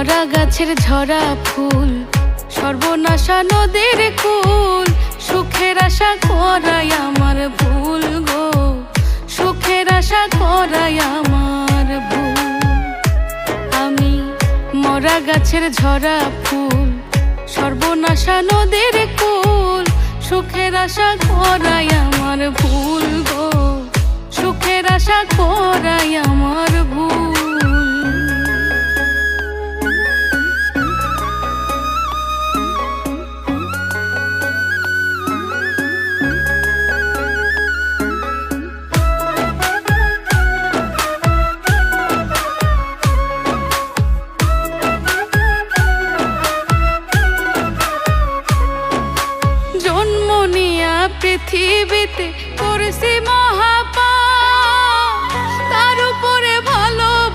মরা গাছের ঝরা ফুল, সর্বনাশা নদীর কুল, সুখের আশা করাই আমার ভুল গো, সুখের আশা করাই আমার ভুল। আমি মরা গাছের ঝরা ফুল, সর্বনাশা নদীর কুল, সুখের আশা করাই আমার ভুল গো, সুখের আশা করাই আমার ভুল।